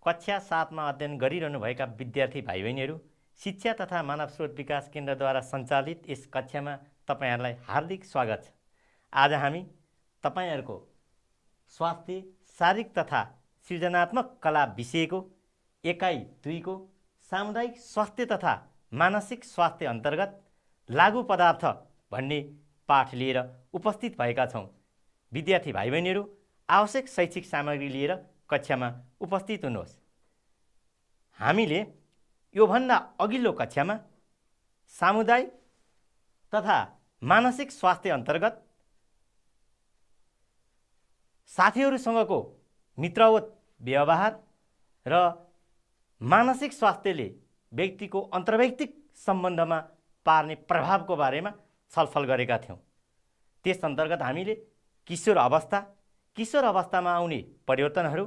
कक्षा 7 मा अध्ययन गरिरहनुभएका विद्यार्थी भाइ बहिनीहरू, शिक्षा तथा मानव स्रोत विकास केन्द्रद्वारा सञ्चालित यस कक्षामा तपाईहरुलाई हार्दिक स्वागत छ। आज हामी तपाईहरुको स्वास्थ्य, शारीरिक तथा सृजनात्मक कला विषयको एकाइ 2 को सामुदायिक स्वास्थ्य तथा मानसिक स्वास्थ्य अन्तर्गत लागु पदार्थ भन्ने पाठ लिएर उपस्थित भएका छौं। विद्यार्थी भाइ बहिनीहरू, आवश्यक शैक्षिक सामग्री लिएर कक्षामा उपस्थित हुनुहोस्। हामीले योभन्दा अघिल्लो कक्षामा सामुदायिक तथा मानसिक स्वास्थ्य अन्तर्गत साथीहरूसँगको मित्रवत व्यवहार र मानसिक स्वास्थ्यले व्यक्तिको अन्तर्वैयक्तिक सम्बन्धमा पार्ने प्रभावको बारेमा छलफल गरेका थियौं। त्यस अन्तर्गत हामीले किशोर अवस्थामा आउने परिवर्तनहरू,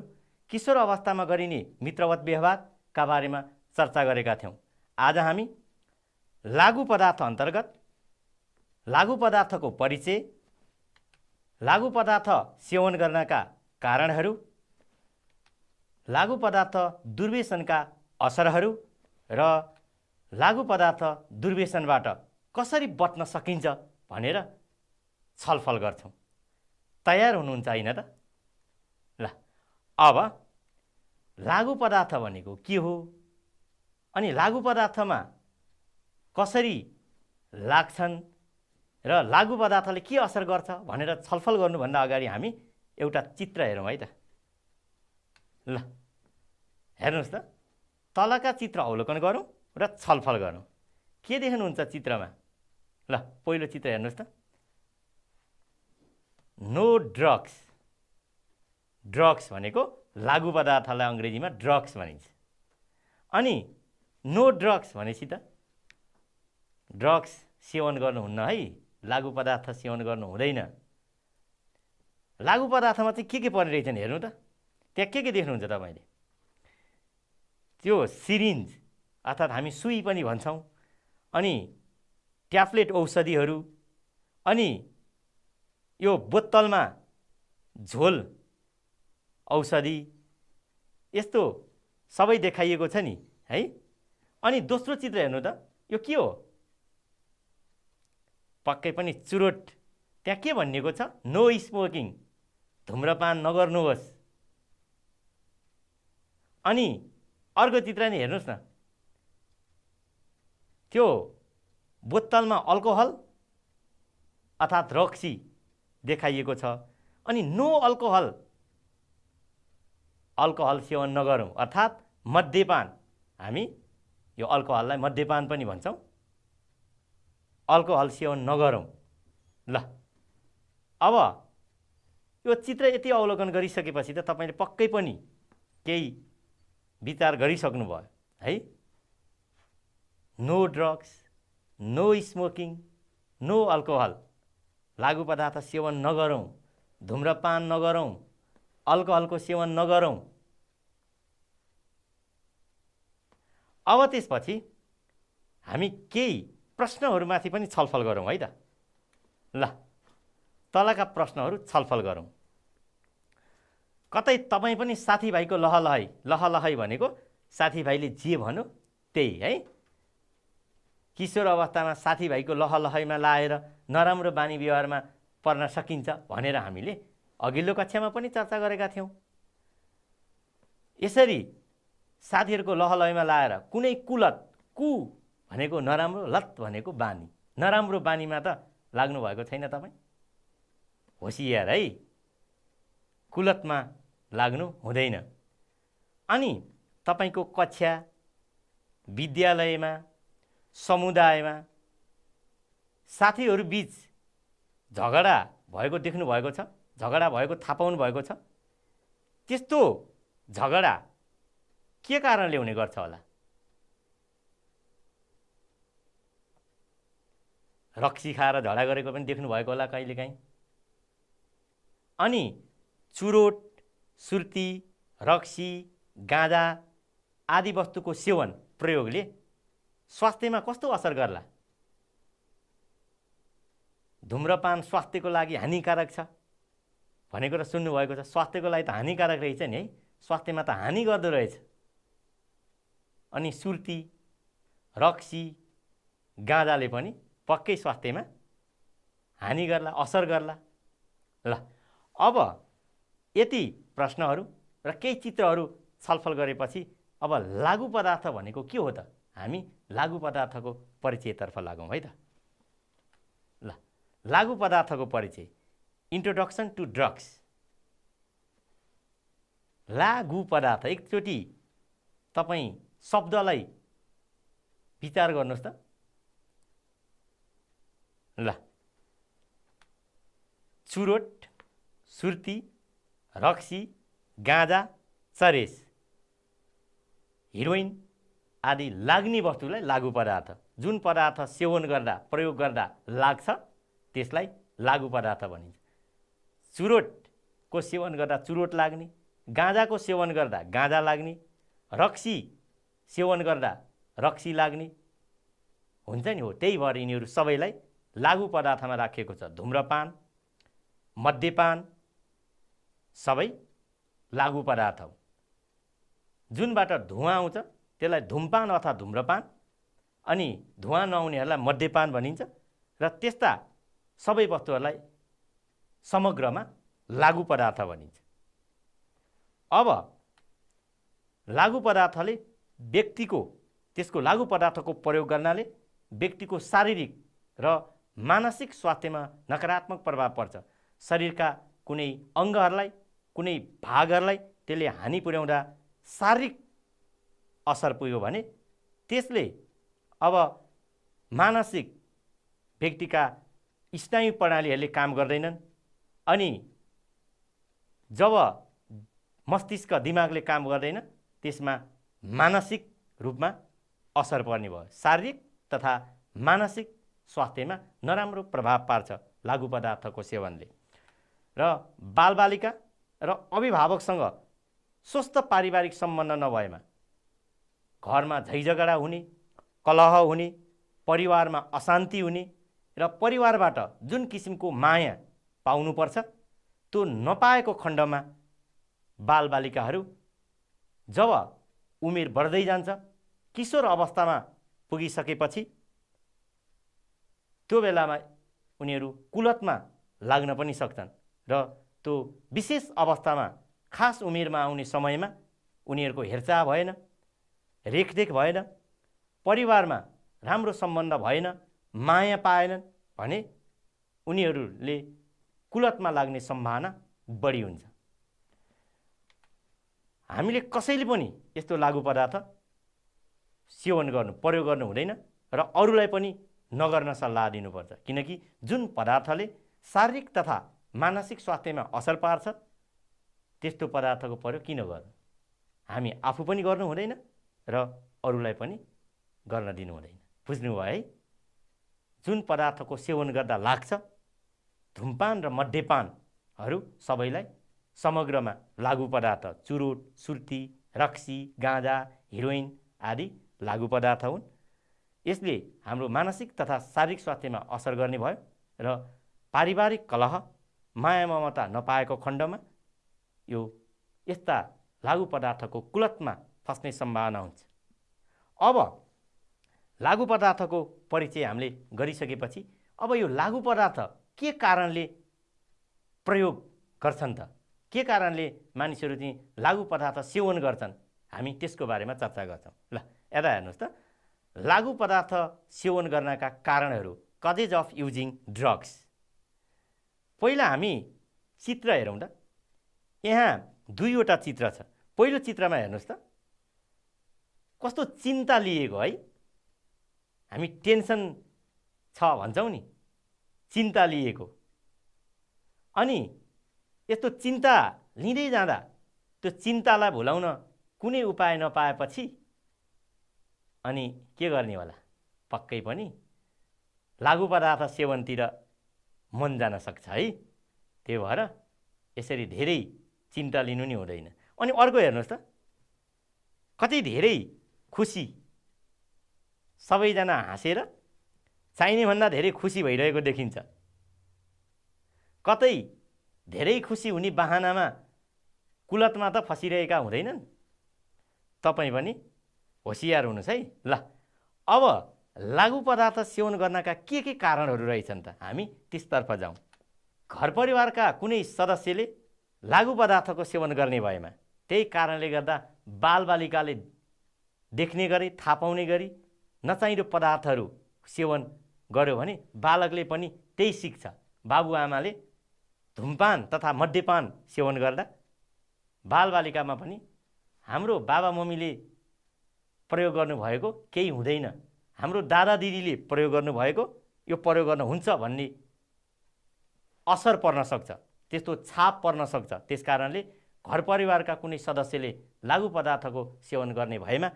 किशोर अवस्थामा गरिने मित्रवत व्यवहारका बारेमा चर्चा गरेका थियौं। आज हामी लागु पदार्थ अन्तर्गत लागु पदार्थको परिचय, लागु पदार्थ सेवन गर्नका कारणहरू, लागु पदार्थ दुर्व्यसनका असरहरू र लागु पदार्थ दुर्व्यसनबाट कसरी बच्न सकिन्छ भनेर छलफल गर्छौं। तयार हुनुहुन्छ हैन त? ल, अब लागु पदार्थ भनेको के हो अनि लागु पदार्थमा कसरी लाग्छन् र लागु पदार्थले के असर गर्छ भनेर छलफल गर्नुभन्दा अगाडि हामी एउटा चित्र हेरौँ है त। ल, हेर्नुस् त, तलका चित्र अवलोकन गरौँ र छलफल गरौँ। के देख्नुहुन्छ चित्रमा? ल, पहिलो चित्र हेर्नुस् त। No drugs. ड्रग्स भनेको लागु पदार्थलाई अंग्रेजीमा ड्रग्स भनिन्छ। अनि नो ड्रग्स भनेपछि त ड्रग्स सेवन गर्नुहुन्न है, लागु पदार्थ सेवन गर्नु हुँदैन। लागु पदार्थमा चाहिँ के पर्ने रहेछन् हेर्नु त। त्यहाँ के देख्नुहुन्छ तपाईले? त्यो सिरिन्ज अर्थात् हामी सुई पनि भन्छौं, अनि ट्याब्लेट औषधिहरू, अनि यो बोतलमा झोल औषधि, यस्तो सबै देखाइएको छ नि है। अनि दोस्रो चित्र हेर्नु त, यो के हो? पक्कै पनि चुरोट। त्यहाँ के भनिएको छ? नो स्मोकिङ, धूम्रपान नगर्नुहोस्। अनि अर्को चित्र नि हेर्नुस् न, त्यो बोतलमा अल्कोहल अर्थात् रक्सी देखाइएको छ। अनि नो अल्कोहल, अल्कोहल सेवन नगरौँ अर्थात् मद्यपान। हामी यो अल्कोहललाई मद्यपान पनि भन्छौं। अल्कोहल सेवन नगरौँ। ल, अब यो चित्र यति अवलोकन गरिसकेपछि त तपाईले पक्कै पनि केही विचार गरिसक्नु भयो है। No drugs, no smoking, no alcohol, लागु पदार्थ सेवन नगरौँ, धूम्रपान नगरौँ, अल्कोहलको सेवन नगरौँ। अब त्यसपछि हामी केही प्रश्नहरूमाथि पनि छलफल गरौँ है त। ल, तलका प्रश्नहरू छलफल गरौँ। कतै तपाईँ पनि साथीभाइको लहलहै भनेको साथीभाइले जे भन्यो त्यही है। किशोर अवस्थामा साथीभाइको लहलहैमा लाएर नराम्रो बानी व्यवहारमा पर्न सकिन्छ भनेर हामीले अघिल्लो कक्षामा पनि चर्चा गरेका थियौं। यसरी साथीहरूको लहलहैमा लाएर कुनै कुलत, कु भनेको नराम्रो, लत भनेको बानी, नराम्रो बानीमा त लाग्नु भएको छैन तपाईँ? होशियार है, कुलतमा लाग्नु हुँदैन। अनि तपाईको कक्षा, विद्यालयमा, समुदायमा साथीहरू बीच झगडा भएको देख्नु भएको छ? झगडा भएको थाहा पाउनु भएको छ? त्यस्तो झगडा के कारणले हुने गर्छ होला? रक्सी खाएर झगडा गरेको पनि देख्नु भएको होला कहिलेकाहीँ। अनि चुरोट, सुर्ती, रक्सी, गाँजा आदि वस्तुको सेवन प्रयोगले स्वास्थ्यमा कस्तो असर गर्ला? धूम्रपान स्वास्थ्यको लागि हानिकारक छ भनेको त सुन्नु भएको छ। स्वास्थ्यको लागि त हानिकारक रहेछ नि है। स्वास्थ्यमा त हानि गर्दो रहेछ। अनि सुर्ती, रक्सी, गाँजाले पनि पक्कै स्वास्थ्यमा हानि गर्ला, असर गर्ला। ल, अब यति प्रश्नहरू र केही चित्रहरू छलफल गरेपछि अब लागु पदार्थ भनेको के हो त? हामी लागु पदार्थको परिचयतर्फ लागौँ है त। ल, लागु पदार्थको परिचय, इन्ट्रोडक्सन टु ड्रग्स। लागु पदार्थ, एकचोटि तपाईँ शब्दलाई विचार गर्नुहोस् त। ल, चुरोट, सुर्ती, रक्सी, गाँजा, चरेस, हिरोइन आदि लाग्ने वस्तुलाई लागु पदार्थ, जुन पदार्थ सेवन गर्दा, प्रयोग गर्दा लाग्छ त्यसलाई लागु पदार्थ भनिन्छ। चुरोटको सेवन गर्दा चुरोट लाग्ने, गाँजाको सेवन गर्दा गाँजा लाग्ने, रक्सी सेवन गर्दा रक्सी लाग्ने हुन्छ नि। हो, त्यही भएर यिनीहरू सबैलाई लागु पदार्थमा राखिएको छ। धुम्रपान, मद्यपान सबै लागु पदार्थ हो। जुनबाट धुवाँ आउँछ त्यसलाई धुमपान अथवा धुम्रपान, अनि धुवाँ नआउनेहरूलाई मद्यपान भनिन्छ। र त्यस्ता सबै वस्तुहरूलाई समग्रमा लागु पदार्थ भनिन्छ। अब लागु पदार्थले व्यक्तिको, त्यसको लागु पदार्थको प्रयोग गर्नाले व्यक्तिको शारीरिक र मानसिक स्वास्थ्यमा नकारात्मक प्रभाव पर्छ। शरीरका कुनै अङ्गहरूलाई, कुनै भागहरूलाई त्यसले हानि पुर्याउँदा शारीरिक असर पुग्यो भने त्यसले अब मानसिक, व्यक्तिका स्नायु प्रणालीहरूले काम गर्दैनन्। अनि जब मस्तिष्क, दिमागले काम गर्दैन त्यसमा मानसिक रूपमा असर पर्ने भयो। शारीरिक तथा मानसिक स्वास्थ्यमा नराम्रो प्रभाव पार्छ लागु पदार्थको सेवनले। र बालबालिका र अभिभावकसँग स्वस्थ पारिवारिक सम्बन्ध नभएमा घरमा झैझगडा हुने, कलह हुने, परिवारमा अशान्ति हुने र परिवारबाट जुन किसिमको माया पाउनुपर्छ त्यो नपाएको खण्डमा बालबालिकाहरू जब उमेर बढ्दै जान्छ, किशोर अवस्थामा पुगिसकेपछि त्यो बेलामा उनीहरू कुलतमा लाग्न पनि सक्छन्। र त्यो विशेष अवस्थामा, खास उमेरमा आउने समयमा उनीहरूको हेरचाह भएन, रेखदेख भएन, परिवारमा राम्रो सम्बन्ध भएन, माया पाएनन् भने उनीहरूले कुलतमा लाग्ने सम्भावना बढी हुन्छ। हामीले कसैले पनि यस्तो लागु पदार्थ सेवन गर्नु, प्रयोग गर्नु हुँदैन र अरूलाई पनि नगर्न सल्लाह दिनुपर्छ। किनकि जुन पदार्थले शारीरिक तथा मानसिक स्वास्थ्यमा असर पार्छ त्यस्तो पदार्थको प्रयोग किन गर्नु? हामी आफू पनि गर्नु हुँदैन र अरूलाई पनि गर्न दिनु हुँदैन। बुझ्नुभयो है? जुन पदार्थको सेवन गर्दा लाग्छ, धुमपान र मद्यपानहरू सबैलाई समग्रमा लागु पदार्थ, चुरोट, सुर्ती, रक्सी, गाँजा, हिरोइन आदि लागु पदार्थ हुन्। यसले हाम्रो मानसिक तथा शारीरिक स्वास्थ्यमा असर गर्ने भयो र पारिवारिक कलह, माया ममता नपाएको खण्डमा यो यस्ता लागु पदार्थको कुलतमा फस्ने सम्भावना हुन्छ। अब लागु पदार्थको परिचय हामीले गरिसकेपछि अब यो लागु पदार्थ के कारणले प्रयोग गर्छन् त? के कारणले मानिसहरू चाहिँ लागु पदार्थ सेवन गर्छन्? हामी त्यसको बारेमा चर्चा गर्छौँ। ल, यता हेर्नुहोस् त, लागु पदार्थ सेवन गर्नका कारणहरू, कजेज अफ युजिङ ड्रग्स। पहिला हामी चित्र हेरौँ त। यहाँ दुईवटा चित्र छ। पहिलो चित्रमा हेर्नुहोस् त, कस्तो चिन्ता लिएको है। हामी टेन्सन छ भन्छौँ नि, चिन्ता लिएको। अनि यस्तो चिन्ता लिँदै जाँदा त्यो चिन्तालाई भुलाउन कुनै उपाय नपाएपछि अनि के गर्ने होला? पक्कै पनि लागु पदार्थ सेवनतिर मन जान सक्छ है। त्यही भएर यसरी धेरै चिन्ता लिनु नि हुँदैन। अनि अर्को हेर्नुहोस् त, कति धेरै खुसी, सबैजना हाँसेर चाहिने भन्दा धेरै खुसी भइरहेको देखिन्छ। कतै धेरै खुसी हुने बहानामा कुलतमा त फसिरहेका हुँदैनन्। तपाईँ पनि होसियार हुनुहोस् है। ल अब लागु पदार्थ सेवन गर्नका के कारणहरू रहेछन् त, हामी त्यसतर्फ जाउँ। घर परिवारका कुनै सदस्यले लागु पदार्थको सेवन गर्ने भएमा त्यही कारणले गर्दा बालबालिकाले देख्ने गरी थाहा पाउने गरी नचाहिँदो पदार्थहरू सेवन गर्यो भने बालकले पनि त्यही सिक्छ। बाबुआमाले धुमपान तथा मद्यपान सेवन गर्दा बालबालिकामा पनि हाम्रो बाबा मम्मीले प्रयोग गर्नुभएको केही हुँदैन, हाम्रो दादा दिदीले प्रयोग गर्नुभएको यो प्रयोग गर्न हुन्छ भन्ने असर पर्न सक्छ, त्यस्तो छाप पर्न सक्छ। त्यसकारणले घर परिवारका कुनै सदस्यले लागु पदार्थको सेवन गर्ने भएमा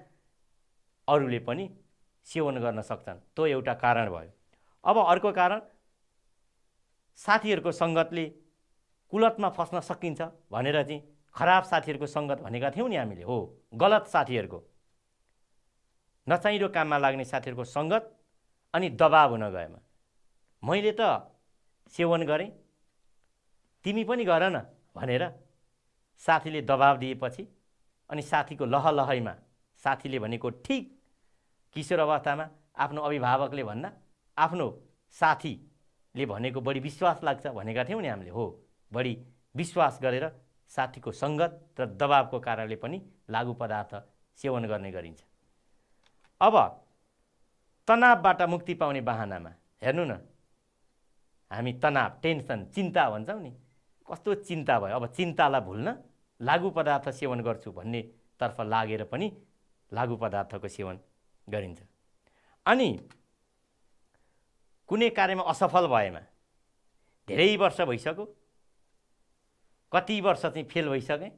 अरूले पनि सेवन गर्न सक्छन्। त्यो एउटा कारण भयो। अब अर्को कारण, साथीहरूको सङ्गतले कुलतमा फस्न सकिन्छ भनेर चाहिँ खराब साथीहरूको सङ्गत भनेका थियौँ नि हामीले। हो, गलत साथीहरूको, नचाहिँदो काममा लाग्ने साथीहरूको सङ्गत अनि दबाब हुन गएमा मैले त सेवन गरेँ तिमी पनि गर न भनेर साथीले दबाब दिएपछि अनि साथीको लहलहैमा साथीले भनेको ठिक किशोर अवस्थामा आफ्नो अभिभावकले भन्दा आफ्नो साथीले भनेको बढी विश्वास लाग्छ भनेका थियौँ नि हामीले। हो, बढी विश्वास गरेर साथीको सङ्गत र दबाबको कारणले पनि लागु पदार्थ सेवन गर्ने गरिन्छ। अब तनावबाट मुक्ति पाउने बहानामा हेर्नु न, हामी तनाव, टेन्सन, चिन्ता भन्छौँ नि, कस्तो चिन्ता भयो। अब चिन्तालाई भुल्न लागु पदार्थ सेवन गर्छु भन्ने तर्फ लागेर पनि लागु पदार्थको सेवन गरिन्छ। अनि कुनै कार्यमा असफल भएमा धेरै वर्ष भइसक्यो, कति वर्ष चाहिँ फेल भइसके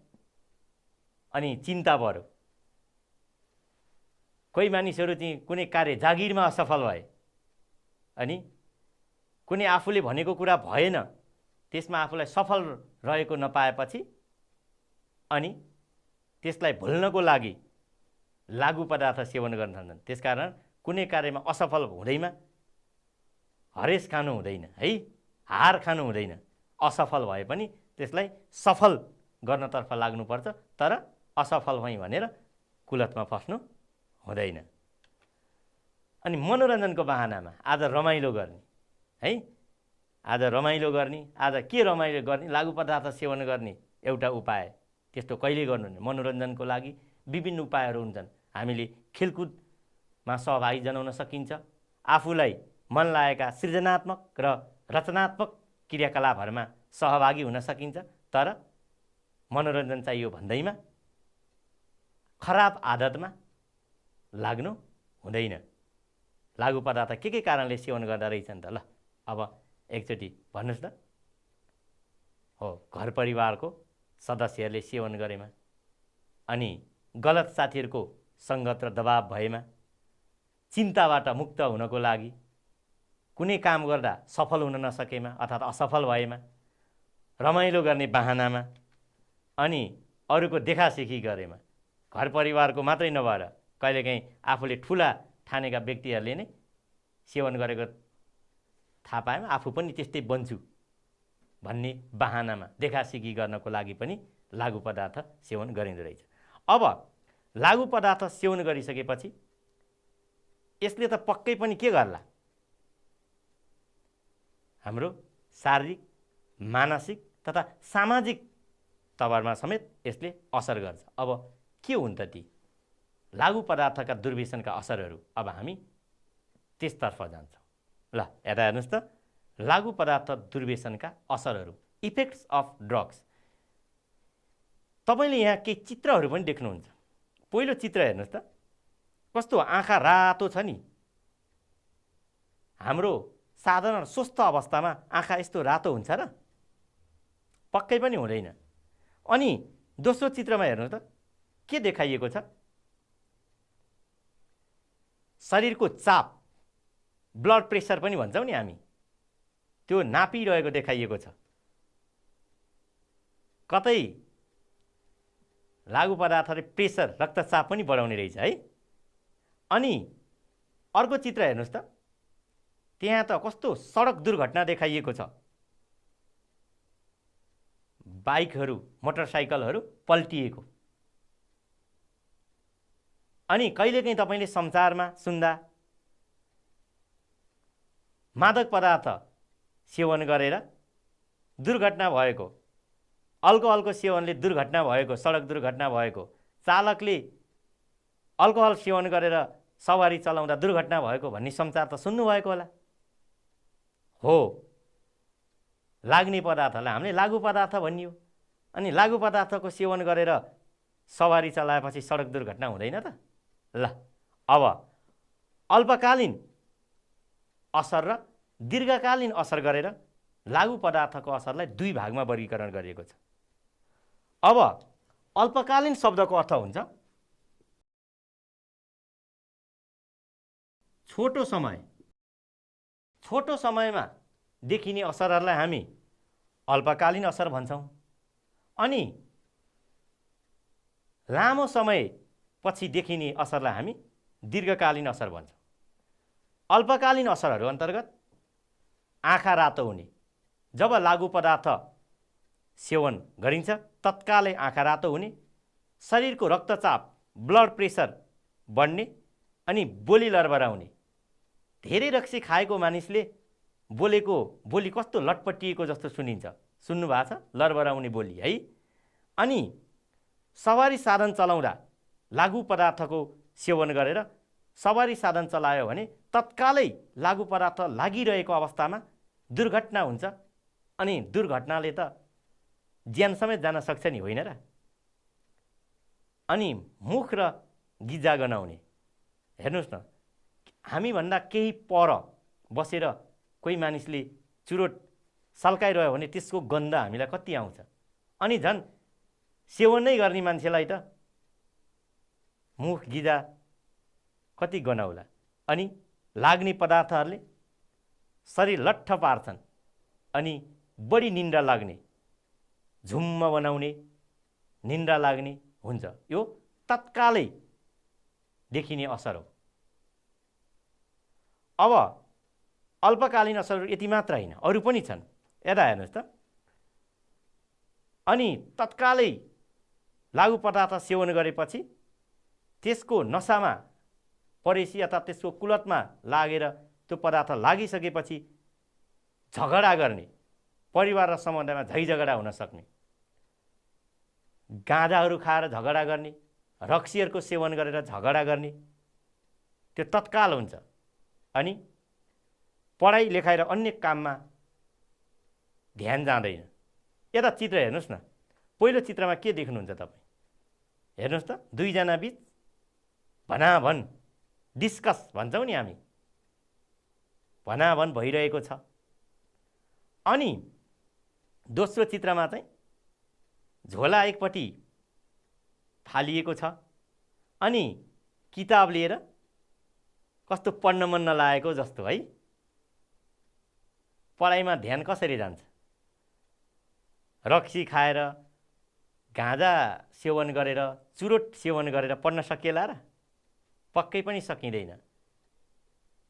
अनि चिन्ता बढ्यो। कोही मानिसहरू चाहिँ कुनै कार्य जागिरमा असफल भए अनि कुनै आफूले भनेको कुरा भएन, त्यसमा आफूलाई सफल रहेको नपाएपछि अनि त्यसलाई भुल्नको लागि लागु पदार्थ सेवन गर्न थाल्छन्। त्यसकारण कुनै कार्यमा असफल हुँदैमा हरेस खानु हुँदैन है, हार खानु हुँदैन। असफल भए पनि त्यसलाई सफल गर्नतर्फ लाग्नुपर्छ, तर असफल भई भनेर कुलतमा फस्नु हुँदैन। अनि मनोरञ्जनको बहानामा आज रमाइलो गर्ने है, आज रमाइलो गर्ने, आज के रमाइलो गर्ने, लागु पदार्थ सेवन गर्ने एउटा उपाय। त्यस्तो कहिले गर्नु नि, मनोरञ्जनको लागि विभिन्न उपायहरू हुन्छन्। हामीले खेलकुदमा सहभागी जनाउन सकिन्छ, आफूलाई मन लागेका सृजनात्मक र रचनात्मक क्रियाकलापहरूमा सहभागी हुन सकिन्छ। तर मनोरञ्जन चाहियो भन्दैमा खराब आदतमा लाग्नु हुँदैन। लागु पदार्थ के कारणले सेवन गर्दा रहेछन् त? ल अब एकचोटि भन्नुहोस् त। हो, घर परिवारको सदस्यहरूले सेवन गरेमा अनि गलत साथीहरूको सङ्गत र दबाब भएमा, चिन्ताबाट मुक्त हुनको लागि, कुनै काम गर्दा सफल हुन नसकेमा अर्थात् असफल भएमा, रमाइलो गर्ने बहानामा अनि अरूको देखासेखी गरेमा, घर परिवारको मात्रै नभएर कहिलेकाहीँ आफूले ठुला ठानेका व्यक्तिहरूले नै सेवन गरेको थाहा पाएमा आफू पनि त्यस्तै बन्छु भन्ने बहानामा देखासेखी गर्नको लागि पनि लागु पदार्थ सेवन गरिँदो रहेछ। अब लागु पदार्थ सेवन गरिसकेपछि यसले त पक्कै पनि के गर्ला, हाम्रो शारीरिक, मानसिक तथा सामाजिक तवरमा समेत यसले असर गर्छ। अब के हुन् त ती लागु पदार्थका दुर्व्यसनका असरहरू? अब हामी त्यसतर्फ जान्छौँ। ल यता हेर्नुहोस् त, लागु पदार्थ दुर्व्यसनका असरहरू, इफेक्ट्स अफ ड्रग्स। तपाईँले यहाँ केही चित्रहरू पनि देख्नुहुन्छ। पहिलो चित्र हेर्नुहोस् त, कस्तो आँखा रातो छ नि। हाम्रो साधारण स्वस्थ अवस्थामा आँखा यस्तो रातो हुन्छ र? पक्कै पनि हुँदैन। अनि दोस्रो चित्रमा हेर्नुहोस् त, के देखाइएको छ? शरीरको चाप, ब्लड प्रेसर पनि भन्छौँ नि हामी, त्यो नापिरहेको देखाइएको छ। कतै लागु पदार्थले प्रेसर, रक्तचाप पनि बढाउने रहेछ है। अनि अर्को चित्र हेर्नुहोस् त, त्यहाँ त कस्तो सडक दुर्घटना देखाइएको छ। बाइकहरू मोटरसाइकलहरू पल्टिएको। अनि कहिलेकाहीँ तपाईले समाचारमा सुन्दा मादक पदार्थ सेवन गरेर दुर्घटना भएको, अल्कोहलको सेवनले दुर्घटना भएको, सडक दुर्घटना भएको, चालकले अल्कोहल सेवन गरेर सवारी चलाउँदा दुर्घटना भएको भन्ने समाचार त सुन्नुभएको होला। हो, लाग्ने पदार्थलाई हामीले लागु पदार्थ भनियो। अनि लागु पदार्थको सेवन गरेर सवारी चलाएपछि सडक दुर्घटना हुँदैन त? ल, अब अल्पकालीन असर र दीर्घकालीन असर गरेर लागु पदार्थको असरलाई दुई भागमा वर्गीकरण गरिएको छ। अब अल्पकालीन शब्दको अर्थ हुन्छ छोटो समयमा देखिने असरहरूलाई हामी अल्पकालीन असर भन्छौँ। अनि लामो समयपछि देखिने असरलाई हामी दीर्घकालीन असर भन्छौँ। अल्पकालीन असरहरू अन्तर्गत आँखा रातो हुने, जब लागु पदार्थ सेवन गरिन्छ तत्कालै आँखा रातो हुने, शरीरको रक्तचाप ब्लड प्रेसर बढ्ने अनि बोली लरबराउने। धेरै रक्सी खाएको मानिसले बोली कस्तो लटपटिएको जस्तो सुनिन्छ, सुन्नु भएको छ? लरबराउने बोली है। अनि सवारी साधन चलाउँदा लागु पदार्थको सेवन गरेर सवारी साधन चलायो भने तत्कालै लागु पदार्थ लागिरहेको अवस्थामा दुर्घटना हुन्छ। अनि दुर्घटनाले त ज्यान समेत जान सक्छ नि, होइन र? अनि मुख र गिजा गनाउने। हेर्नुहोस् न, हामीभन्दा केही पर बसेर कोही मानिसले चुरोट सल्काइरह्यो भने त्यसको गन्ध हामीलाई कति आउँछ। अनि झन् सेवन नै गर्ने मान्छेलाई त मुख गिजा कति गनाउला। अनि लाग्ने पदार्थहरूले शरीर लट्ठ पार्छन् अनि बढी निन्द्रा लाग्ने, झुम्म बनाउने, निन्द्रा लाग्ने हुन्छ। यो तत्कालै देखिने असर हो। अब अल्पकालीन असरहरू यति मात्र होइन, अरू पनि छन्। यता हेर्नुहोस् त। अनि तत्कालै लागु पदार्थ सेवन गरेपछि त्यसको नसामा परेसी अथवा त्यसको कुलतमा लागेर त्यो पदार्थ लागिसकेपछि झगडा गर्ने, परिवार र समुदायमा झैझगडा हुन सक्ने, गाँजाहरू खाएर झगडा गर्ने, रक्सीहरूको सेवन गरेर झगडा गर्ने, त्यो तत्काल हुन्छ। अनि पढाइ लेखाइ र अन्य काममा ध्यान जाँदैन। यता चित्र हेर्नुहोस् न। पहिलो चित्रमा के देख्नुहुन्छ तपाईँ? हेर्नुहोस् त, दुईजना बीच भनाभन डिस्कस भन्छौँ नि हामी, भनाभन भइरहेको छ। अनि दोस्रो चित्रमा चाहिँ झोला एकपट्टि फालिएको छ अनि किताब लिएर कस्तो पढ्न मन नलागेको जस्तो है। पढाइमा ध्यान कसरी जान्छ? रक्सी खाएर, गाँजा सेवन गरेर, चुरोट सेवन गरेर पढ्न सकिएला र? पक्कै पनि सकिँदैन।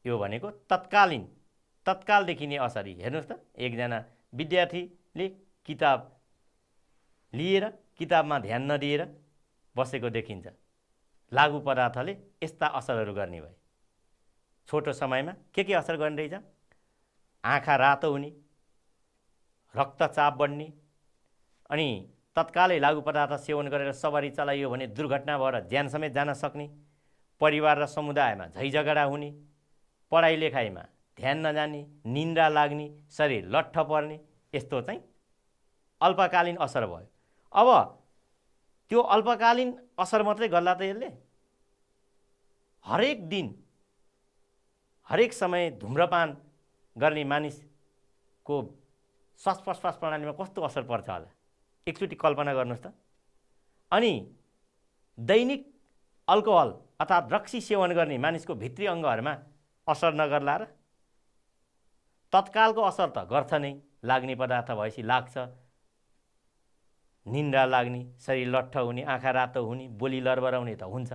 यो भनेको तत्काल देखिने असरी। हेर्नुहोस् त, एकजना विद्यार्थीले किताब लिएर किताबमा ध्यान नदिएर बसेको देखिन्छ। लागु पदार्थले यस्ता असरहरू गर्ने भए। छोटो समयमा के असर गर्ने रहेछ? आँखा रातो हुने, रक्तचाप बढ्ने, अनि तत्कालै लागु पदार्थ सेवन गरेर सवारी चलाइयो भने दुर्घटना भएर ज्यान समेत जान सक्ने, परिवार र समुदायमा झैझगडा हुने, पढाइ लेखाइमा ध्यान नजाने, निन्द्रा लाग्ने, शरीर लट्ठ पर्ने, यस्तो चाहिँ अल्पकालीन असर भयो। अब त्यो अल्पकालीन असर मात्रै गर्ला त यसले? हरेक दिन हरेक समय धुम्रपान गर्ने मानिसको श्वास प्रश्वास प्रणालीमा कस्तो असर पर्छ होला एकचोटि कल्पना गर्नुहोस् त। अनि दैनिक अल्कोहल अर्थात् रक्सी सेवन गर्ने मानिसको भित्री अङ्गहरूमा असर नगर्ला र? तत्कालको असर त गर्छ नै, लाग्ने पदार्थ भएपछि लाग्छ, निन्द्रा लाग्ने, शरीर लट्ठ हुने, आँखा रातो हुने, बोली लरबराउने त हुन्छ।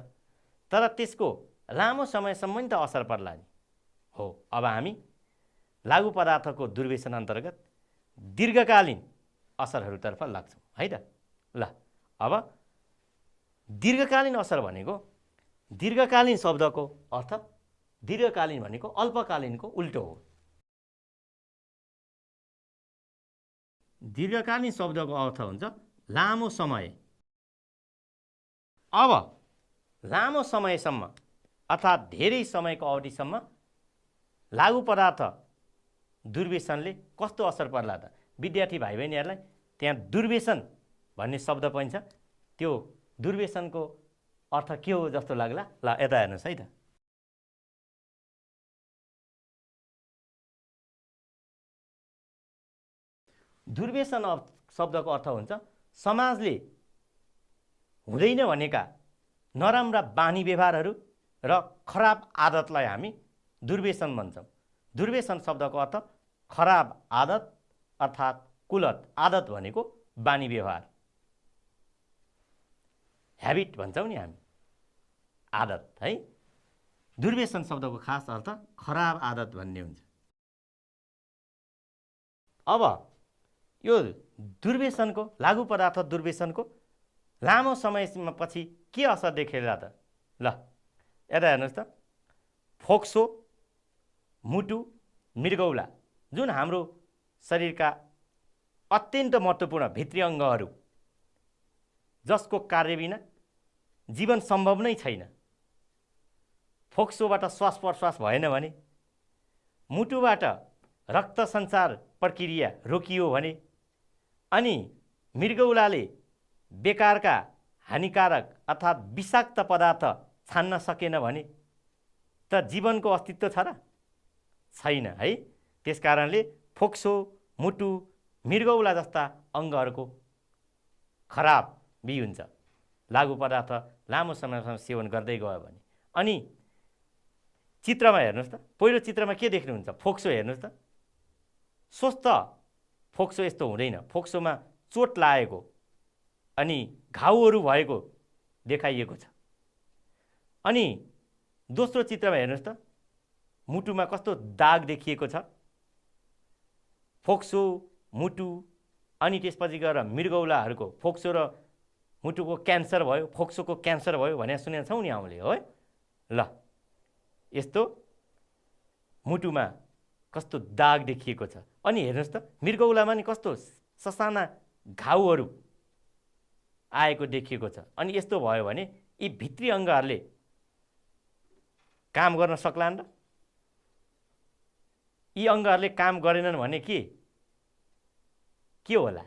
तर त्यसको लामो समयसम्म नि त असर पर्ला नि। हो, अब हामी लागु पदार्थको दुर्व्यसन अन्तर्गत दीर्घकालीन असरहरूतर्फ लाग्छौँ है त। ल अब दीर्घकालीन असर भनेको दीर्घकालीन शब्दको अर्थ दीर्घकालीन भनेको अल्पकालीनको उल्टो हो। दीर्घकालीन शब्दको अर्थ हुन्छ लामो समय। अब लामो समयसम्म अर्थात् धेरै समयको अवधिसम्म लागु पदार्थ दुर्व्यसनले कस्तो असर पर्ला त? विद्यार्थी भाइ बहिनीहरूलाई त्यहाँ दुर्व्यसन भन्ने शब्द पनि छ, त्यो दुर्व्यसनको अर्थ के हो जस्तो लाग्ला? ल यता हेर्नुहोस् है त। दुर्व्यसन शब्दको अर्थ हुन्छ समाजले हुँदैन भनेका नराम्रा बानी व्यवहारहरू र खराब आदतलाई हामी दुर्व्यसन भन्छौँ। दुर्व्यसन शब्दको अर्थ खराब आदत अर्थात् कुलत। आदत भनेको बानी व्यवहार, ह्याबिट भन्छौँ नि हामी, आदत है। दुर्व्यसन शब्दको खास अर्थ खराब आदत भन्ने हुन्छ। अब यो दुर्व्यसनको लागु पदार्थ दुर्व्यसनको लामो समयसम्म पछि के असर देखेला त? ल यता हेर्नुहोस् त। फोक्सो, मुटु, मृगौला जुन हाम्रो शरीरका अत्यन्त महत्त्वपूर्ण भित्री अङ्गहरू जसको कार्यबिना जीवन सम्भव नै छैन। फोक्सोबाट श्वास प्रश्वास भएन भने, मुटुबाट रक्त सञ्चार प्रक्रिया रोकियो भने, अनि मृगौलाले बेकारका हानिकारक अर्थात् विषाक्त पदार्थ छान्न सकेन भने त जीवनको अस्तित्व छ र? छैन है। त्यसकारणले फोक्सो, मुटु, मृगौला जस्ता अङ्गहरूको खराब बि हुन्छ लागु पदार्थ लामो समयसम्म सेवन गर्दै गयो भने। अनि चित्रमा हेर्नुहोस् त, पहिलो चित्रमा के देख्नुहुन्छ? फोक्सो हेर्नुहोस् त। स्वस्थ फोक्सो यस्तो हुँदैन। फोक्सोमा चोट लागेको अनि घाउहरू भएको देखाइएको छ। अनि दोस्रो चित्रमा हेर्नुहोस् त, मुटुमा कस्तो दाग देखिएको छ। फोक्सो, मुटु अनि त्यसपछि गएर मृगौलाहरूको फोक्सो र मुटुको क्यान्सर भयो, फोक्सोको क्यान्सर भयो भनेर सुनेका छौँ नि हामीले, हो? ल यस्तो मुटुमा कस्तो दाग देखिएको छ। अनि हेर्नुहोस् त मृगौलामा नि कस्तो ससाना घाउहरू आएको देखिएको छ। अनि यस्तो भयो भने यी भित्री अङ्गहरूले काम गर्न सक्लान् र? यी अङ्गहरूले काम गरेनन् भने के होला?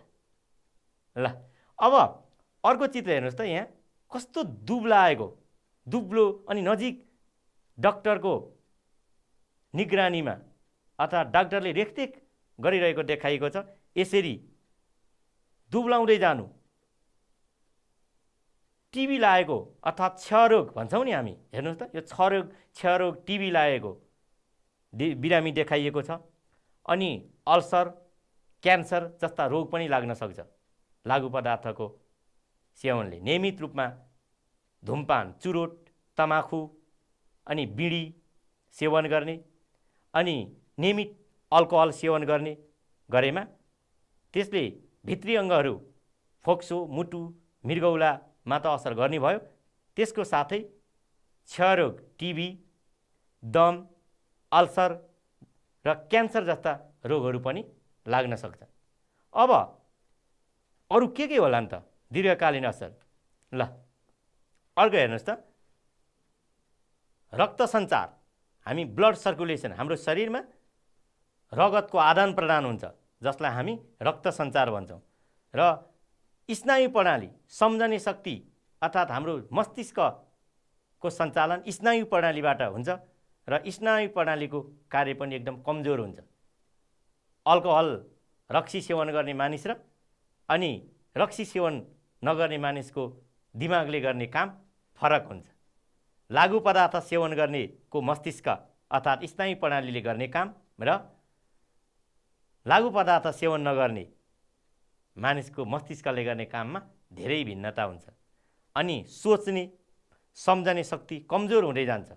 ल अब अर्को चित्र हेर्नुहोस् त। यहाँ कस्तो दुब्लो अनि नजिक डाक्टरको निगरानीमा अर्थात् डाक्टरले रेखदेख गरिरहेको देखाइएको छ। यसरी दुब्लाउँदै जानु, टिबी लागेको अर्थात् क्षयरोग भन्छौँ नि हामी, हेर्नुहोस् त यो क्षयरोग टिबी लागेको बिरामी देखाइएको छ। अनि अल्सर, क्यान्सर जस्ता रोग पनि लाग्न सक्छ लागु पदार्थको सेवनले। नियमित रूपमा धुमपान, चुरोट, तमाखु अनि बिडी सेवन गर्ने अनि नियमित अल्कोहल सेवन गरेमा त्यसले भित्री अङ्गहरू फोक्सो, मुटु, मृगौलामा त असर गर्ने भयो, त्यसको साथै क्षयरोग, टिबी, दम, अल्सर र क्यान्सर जस्ता रोगहरू पनि लाग्न सक्छ। अब अरू के होला नि त दीर्घकालीन असर? ल अर्को हेर्नुहोस् त। रक्त सञ्चार, हामी ब्लड सर्कुलेसन, हाम्रो शरीरमा रगतको आदान प्रदान हुन्छ जसलाई हामी रक्त सञ्चार भन्छौँ। र स्नायु प्रणाली, सम्झने शक्ति अर्थात् हाम्रो मस्तिष्कको सञ्चालन स्नायु प्रणालीबाट हुन्छ र स्नायु प्रणालीको कार्य पनि एकदम कमजोर हुन्छ। अल्कोहल, रक्सी सेवन गर्ने मानिस र अनि रक्सी सेवन नगर्ने मानिसको दिमागले गर्ने काम फरक हुन्छ। लागु पदार्थ सेवन गर्नेको मस्तिष्क अर्थात् स्नायु प्रणालीले गर्ने काम र लागु पदार्थ सेवन नगर्ने मानिसको मस्तिष्कले गर्ने काममा धेरै भिन्नता हुन्छ। अनि सोच्ने, सम्झने शक्ति कमजोर हुँदै जान्छ।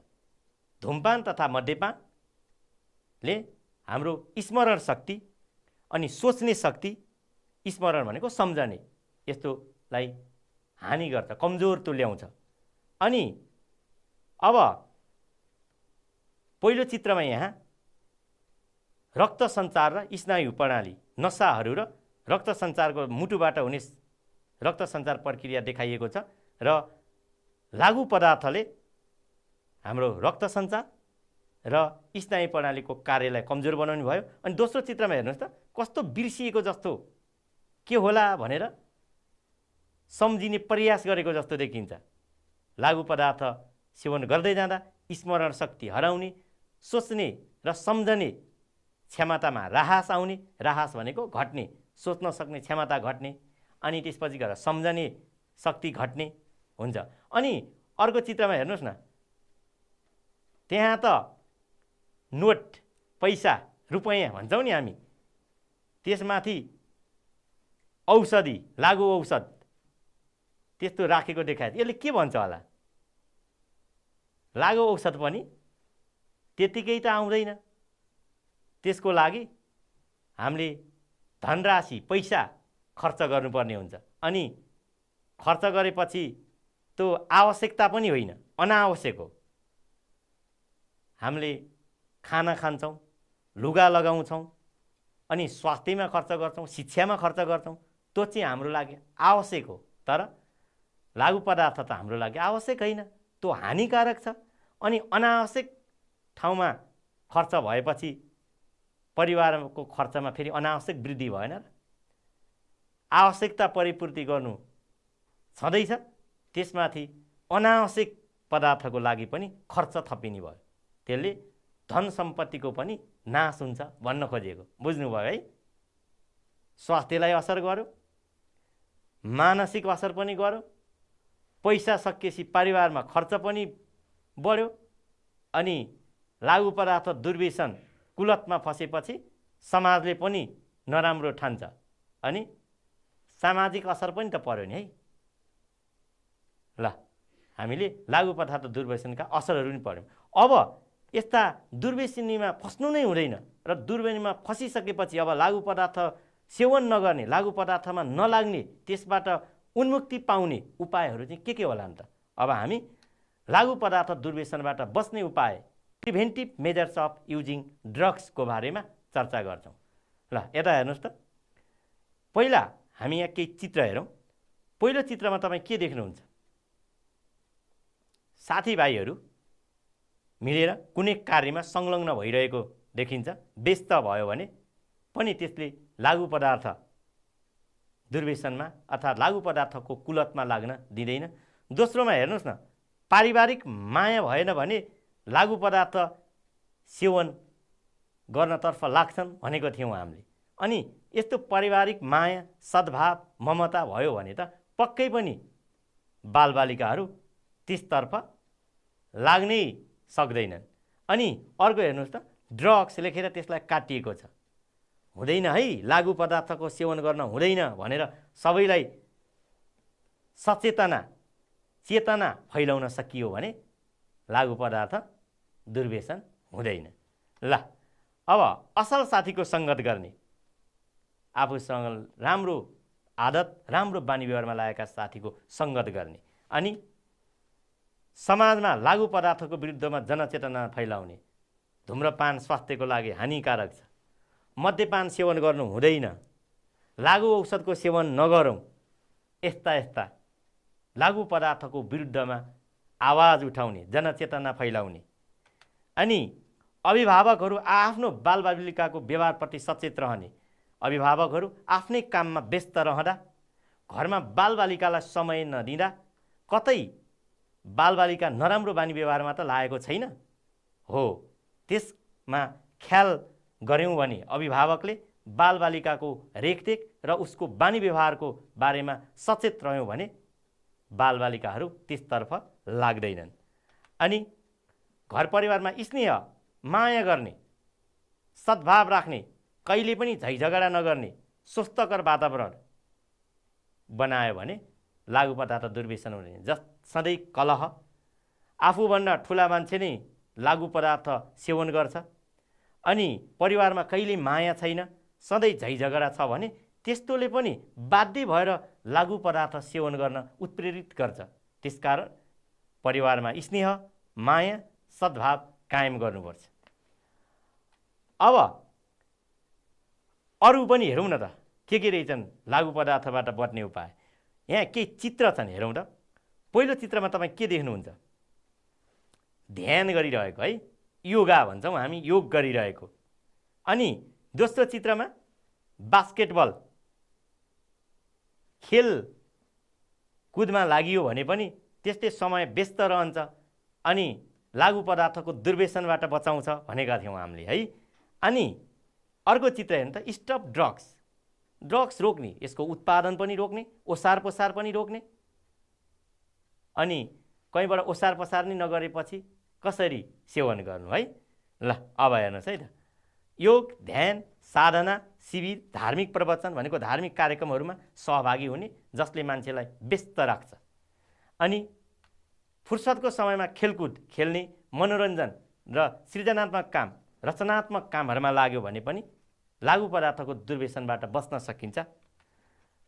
धुमपान तथा मद्यपानले हाम्रो स्मरण शक्ति अनि सोच्ने शक्ति स्मरण भनेको सम्झने यस्तोलाई हानि गर्छ, कमजोर तुल्याउँछ। अनि अब पहिलो चित्रमा यहाँ रक्त सञ्चार र स्नायु प्रणाली, नसाहरू र रक्त सञ्चारको मुटुबाट हुने रक्त सञ्चार प्रक्रिया देखाइएको छ र लागु पदार्थले हाम्रो रक्त सञ्चार र स्नायु प्रणालीको कार्यलाई कमजोर बनाउने भयो। अनि दोस्रो चित्रमा हेर्नुहोस् त कस्तो बिर्सिएको जस्तो के होला भनेर सम्झिने प्रयास गरेको जस्तो देखिन्छ। लागु पदार्थ सेवन गर्दै जाँदा स्मरण शक्ति हराउने, सोच्ने र सम्झने क्षमतामा ह्रास आउने, ह्रास भनेको घट्ने, सोच्न सक्ने क्षमता घट्ने, अनि त्यसपछि गएर सम्झने शक्ति घट्ने हुन्छ। अनि अर्को चित्रमा हेर्नुहोस् न, त्यहाँ त नोट, पैसा, रुपैयाँ भन्छौँ नि हामी, त्यसमाथि औषधि, लागु औषध त्यस्तो राखेको देखाएको। यसले के भन्छ होला? लागु औषध पनि त्यतिकै त आउँदैन, त्यसको लागि हामीले धनराशि, पैसा खर्च गर्नुपर्ने हुन्छ। अनि खर्च गरेपछि त्यो आवश्यकता पनि होइन, अनावश्यक हो। हामीले खाना खान्छौँ, लुगा लगाउँछौँ, अनि स्वास्थ्यमा खर्च गर्छौँ, शिक्षामा खर्च गर्छौँ, त्यो चाहिँ हाम्रो लागि आवश्यक हो। तर लागु पदार्थ त हाम्रो लागि आवश्यक होइन, त्यो हानिकारक छ। अनि अनावश्यक ठाउँमा खर्च भएपछि परिवारको खर्चमा फेरि अनावश्यक वृद्धि भएन र? आवश्यकता परिपूर्ति गर्नु छँदैछ, त्यसमाथि अनावश्यक पदार्थको लागि पनि खर्च थपिने भयो। त्यसले धन सम्पत्तिको पनि नाश हुन्छ भन्न खोजेको बुझ्नुभयो है? स्वास्थ्यलाई असर गर्यो, मानसिक असर पनि गर्यो, पैसा सकिएपछि परिवारमा खर्च पनि बढ्यो। अनि लागु पदार्थ दुर्व्यसन कुलतमा फसेपछि समाजले पनि नराम्रो ठान्छ, अनि सामाजिक असर पनि त पर्यो नि है। ल, हामीले लागु पदार्थ दुर्व्यसनका असरहरू पनि पढ्यौँ। अब यस्ता दुर्व्यसनीमा फस्नु नै हुँदैन र दुर्व्यसनीमा फसिसकेपछि अब लागु पदार्थ सेवन नगर्ने, लागु पदार्थमा नलाग्ने, त्यसबाट उन्मुक्ति पाउने उपायहरू चाहिँ के होला नि त? अब हामी लागु पदार्थ दुर्व्यसनबाट बस्ने उपाय, प्रिभेन्टिभ मेजर्स अफ युजिङ ड्रग्सको बारेमा चर्चा गर्छौँ। ल, यता हेर्नुहोस् त, पहिला हामी यहाँ केही चित्र हेरौँ। पहिलो चित्रमा तपाईँ के देख्नुहुन्छ? साथीभाइहरू मिलेर कुनै कार्यमा संलग्न भइरहेको देखिन्छ। व्यस्त भयो भने पनि त्यसले लागु पदार्थ दुर्व्यसनमा अथवा लागु पदार्थको कुलतमा लाग्न दिँदैन। दोस्रोमा हेर्नुहोस् न, पारिवारिक माया भएन भने लागु पदार्थ सेवन गर्नतर्फ लाग्छन् भनेको थियौँ हामीले। अनि यस्तो पारिवारिक माया, सद्भाव, ममता भयो भने त पक्कै पनि बालबालिकाहरू त्यसतर्फ लाग्नै सक्दैनन्। अनि अर्को हेर्नुहोस् त, ड्रग्स लेखेर त्यसलाई काटिएको छ। हुँदैन है, लागु पदार्थको सेवन गर्न हुँदैन भनेर सबैलाई चेतना फैलाउन सकियो भने लागु पदार्थ दुर्व्यसन हुँदैन। ल, अब असल साथीको सङ्गत गर्ने, आफूसँग राम्रो आदत, राम्रो बानी व्यवहारमा लागेका साथीको सङ्गत गर्ने, अनि समाजमा लागु पदार्थको विरुद्धमा जनचेतना फैलाउने। धुम्रपान स्वास्थ्यको लागि हानिकारक छ, मद्यपान सेवन गर्नु हुँदैन, लागु औषधको सेवन नगरौँ। यस्ता लागु पदार्थको विरुद्धमा आवाज उठाउने, जनचेतना फैलाउने। अनि अभिभावकहरू आफ्नो बालबालिकाको व्यवहारप्रति सचेत रहने। अभिभावकहरू आफ्नै काममा व्यस्त रहँदा, घरमा बालबालिकालाई समय नदिँदा कतै बालबालिका नराम्रो बानी व्यवहारमा त लागेको छैन हो, त्यसमा ख्याल गऱ्यौँ भने अभिभावकले बालबालिकाको रेखदेख र उसको बानी व्यवहारको बारेमा सचेत रह्यौँ भने बालबालिकाहरू त्यसतर्फ लाग्दैनन्। अनि घर परिवारमा स्नेह, माया गर्ने, सद्भाव राख्ने, कहिले पनि झैझगडा नगर्ने स्वस्थकर वातावरण बनायो भने लागु पदार्थ दुर्व्यसन हुने। सधैँ कलह, आफूभन्दा ठुला मान्छे नै लागु पदार्थ सेवन गर्छ, अनि परिवारमा कहिले माया छैन, सधैँ झैझगडा छ भने त्यस्तोले पनि बाध्य भएर लागु पदार्थ सेवन गर्न उत्प्रेरित गर्छ। त्यसकारण परिवारमा स्नेह, माया, सद्भाव कायम गर्नुपर्छ। अब अरू पनि हेरौँ न त के रहेछन् लागु पदार्थबाट बच्ने उपाय। यहाँ केही चित्र छन्, हेरौँ त। पहिलो चित्रमा तपाईँ के देख्नुहुन्छ? ध्यान गरिरहेको है, योगा भन्छौँ हामी, योग गरिरहेको। अनि दोस्रो चित्रमा बास्केटबल खेल कुदमा लागियो भने पनि त्यस्तै समय व्यस्त रहन्छ अनि लागु पदार्थको दुर्व्यसनबाट बचाउँछ भनेका थियौँ हामीले है। अनि अर्को चित्र हेर्नु त, स्टप ड्रग्स। ड्रग्स रोक्ने, यसको उत्पादन पनि रोक्ने, ओसार पसार पनि रोक्ने। अनि कहीँबाट ओसार पसार नै नगरेपछि कसरी सेवन गर्नु है। ल अब हेर्नुहोस् है त, योग, ध्यान, साधना, शिविर, धार्मिक प्रवचन भनेको धार्मिक कार्यक्रमहरूमा सहभागी हुने, जसले मान्छेलाई व्यस्त राख्छ। अनि फुर्सदको समयमा खेलकुद खेल्ने, मनोरञ्जन र सृजनात्मक काम, रचनात्मक कामहरूमा लाग्यो भने पनि लागु पदार्थको दुर्व्यसनबाट बच्न सकिन्छ।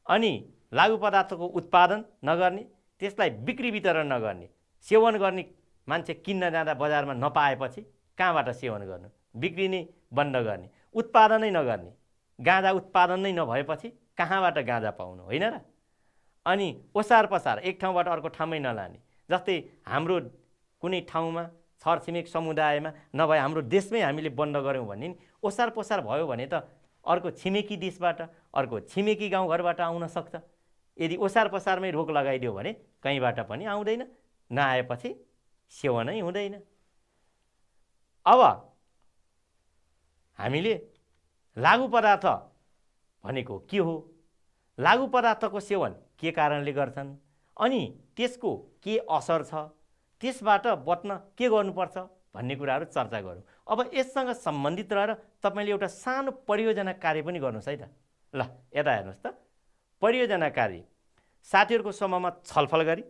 अनि लागु पदार्थको उत्पादन नगर्ने, त्यसलाई बिक्री वितरण नगर्ने, सेवन गर्ने मान्छे किन्न जाँदा बजारमा नपाएपछि कहाँबाट सेवन गर्नु, बिक्री नै बन्द गर्ने, उत्पादनै नगर्ने, गाँजा उत्पादन नै नभएपछि कहाँबाट गाँजा पाउनु, होइन र। अनि ओसार पसार एक ठाउँबाट अर्को ठाउँमै नलाने, जस्तै हाम्रो कुनै ठाउँमा छरछिमेक समुदायमा नभए हाम्रो देशमै हामीले बन्द गऱ्यौँ भने नि ओसार पसार भयो भने त अर्को छिमेकी देशबाट, अर्को छिमेकी गाउँघरबाट आउन सक्छ। यदि ओसार पसारमै रोक लगाइदियो भने कहीँबाट पनि आउँदैन, नआएपछि सेवनै हुँदैन। अब हामीले लागु पदार्थ भनेको के हो, लागु पदार्थको सेवन के कारणले गर्छन्, अनि त्यसको के असर छ, त्यसबाट बच्न के गर्नुपर्छ भन्ने कुराहरू चर्चा गरौँ। अब यससँग सम्बन्धित रहेर तपाईँले एउटा सानो परियोजना कार्य पनि गर्नुहोस् है त। ल यता हेर्नुहोस् त, परियोजना कार्य साथीहरूको समूहमा छलफल गरी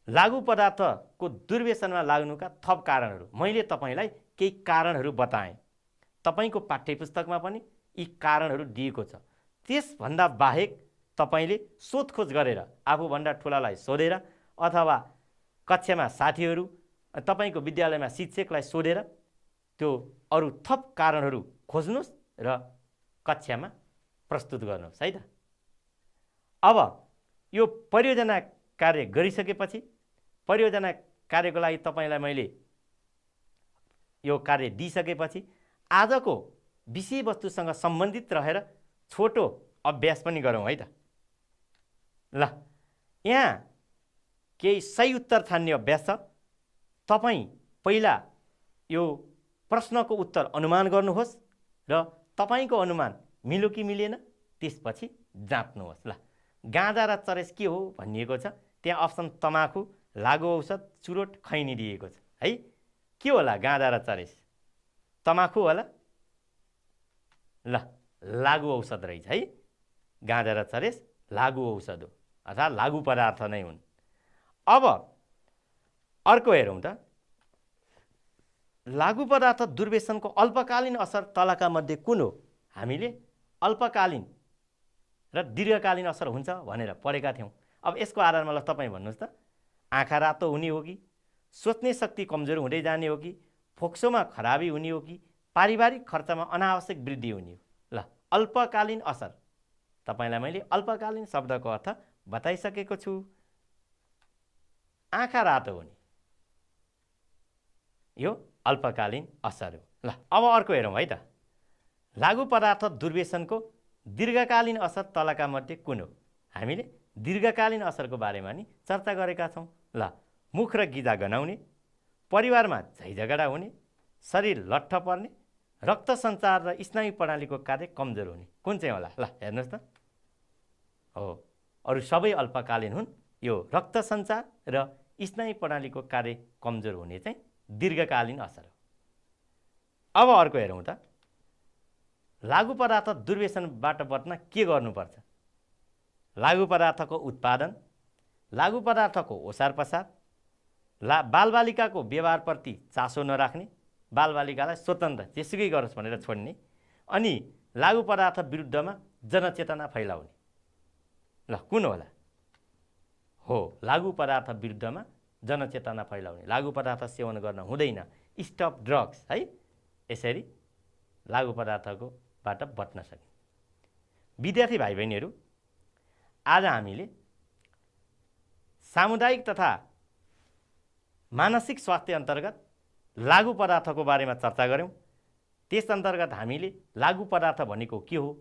लागु पदार्थको दुर्व्यसनमा लाग्नुका थप कारणहरू, मैले तपाईँलाई केही कारणहरू बताएँ। तपाईँको पाठ्यपुस्तकमा पनि यी कारणहरू दिएको छ। त्यसभन्दा बाहेक तपाईँले सोधखोज गरेर, आफूभन्दा ठुलालाई सोधेर अथवा कक्षामा साथीहरू, तपाईँको विद्यालयमा शिक्षकलाई सोधेर त्यो अरू थप कारणहरू खोज्नुहोस् र कक्षामा प्रस्तुत गर्नुहोस् है त। अब यो परियोजना कार्य गरिसकेपछि, परियोजना कार्यको लागि तपाईँलाई मैले यो कार्य दिइसकेपछि आजको विषयवस्तुसँग सम्बन्धित रहेर छोटो अभ्यास पनि गरौँ है त। ल यहाँ केही सही उत्तर छान्ने अभ्यास छ। तपाईँ पहिला यो प्रश्नको उत्तर अनुमान गर्नुहोस् र तपाईँको अनुमान मिल्यो कि मिलेन त्यसपछि जाँच्नुहोस्। ल गाँजा र चरेस के हो भनिएको छ, त्यहाँ अप्सन तमाखु, लागु औषध, चुरोट, खैनी दिएको छ है। के होला गाँजा र चरेस? तमाखु होला? ल लागु औषध रहेछ है। गाँजा र चरेस लागु औषध हो, अर्थात् लागु पदार्थ नै हुन्। अब अर्को हेरौँ त, लागु पदार्थ दुर्व्यसनको अल्पकालीन असर तलका मध्ये कुन हो? हामीले अल्पकालीन र दीर्घकालीन असर हुन्छ भनेर पढेका थियौँ। अब यसको आधारमा ल तपाईँ भन्नुहोस् त, आँखा रातो हुने हो कि, सोच्ने शक्ति कमजोर हुँदै जाने हो कि, फोक्सोमा खराबी हुने हो कि, पारिवारिक खर्चमा अनावश्यक वृद्धि हुने हो? ल अल्पकालीन असर, तपाईँलाई मैले अल्पकालीन शब्दको अर्थ बताइसकेको छु। आँखा रातो हुने यो अल्पकालीन असर हो। ल अब अर्को हेरौँ है त, लागु पदार्थ दुर्व्यसनको दीर्घकालीन असर तलका मध्ये कुन हो? हामीले दीर्घकालीन असरको बारेमा नि चर्चा गरेका छौँ। ल मुख र गिजा गनाउने, परिवारमा झैझगडा हुने, शरीर लट्ठ पर्ने, रक्त सञ्चार र स्नायु प्रणालीको कार्य कमजोर हुने, कुन चाहिँ होला? ल हेर्नुहोस् त, हो अरू सबै अल्पकालीन हुन्, यो रक्त सञ्चार र स्नायु प्रणालीको कार्य कमजोर हुने चाहिँ दीर्घकालीन असर हो। अब अर्को हेरौँ त, लागु पदार्थ दुर्व्यसनबाट बच्न के गर्नुपर्छ? लागु पदार्थको उत्पादन, लागु पदार्थको ओसार पसार, बालबालिकाको व्यवहारप्रति चासो नराख्ने, बालबालिकालाई स्वतन्त्र जेसुकै गरोस् भनेर छोड्ने, अनि लागु पदार्थ विरुद्धमा जनचेतना फैलाउने। ल कुन होला? हो, लागु पदार्थ विरुद्धमा जनचेतना फैलाउने। लागु पदार्थ सेवन गर्न हुँदैन, स्टप ड्रग्स है। यसरी लागु पदार्थको बाट बच्न सकिन्छ। विद्यार्थी भाइ बहिनीहरू, आज हामीले सामुदायिक तथा मानसिक स्वास्थ्य अन्तर्गत लागु पदार्थको बारेमा चर्चा गऱ्यौँ। त्यस अन्तर्गत हामीले लागु पदार्थ भनेको के हो,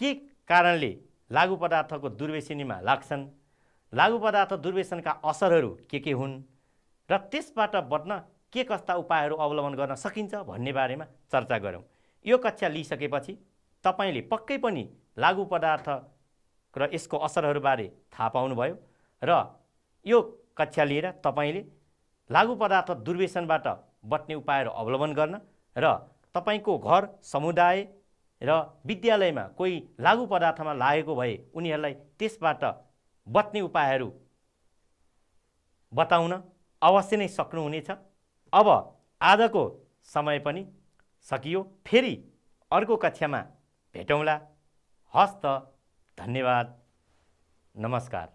के कारणले लागु पदार्थको दुर्व्यसनीमा लाग्छन्, लागु पदार्थ दुर्व्यसनका असरहरू के हुन् र त्यसबाट बच्न के कस्ता उपायहरू अवलम्बन गर्न सकिन्छ भन्ने बारेमा चर्चा गऱ्यौँ। यो कक्षा लिइसकेपछि तपाईले पक्कै पनि लागु पदार्थ र यसको असरहरूबारे थाहा पाउनुभयो र यो कक्षा लिएर तपाईले लागु पदार्थ दुर्व्यसनबाट बच्ने उपायहरू अवलम्बन गर्न र तपाईको घर, समुदाय र विद्यालयमा कोही लागु पदार्थमा लागेको भए उनीहरूलाई त्यसबाट बच्ने उपायहरू बताउन अवश्य नै सक्नुहुनेछ। अब आजको समय पनि सकियो। फेरि अर्को कक्षामा भेटौँला। हस्त, धन्यवाद, नमस्कार।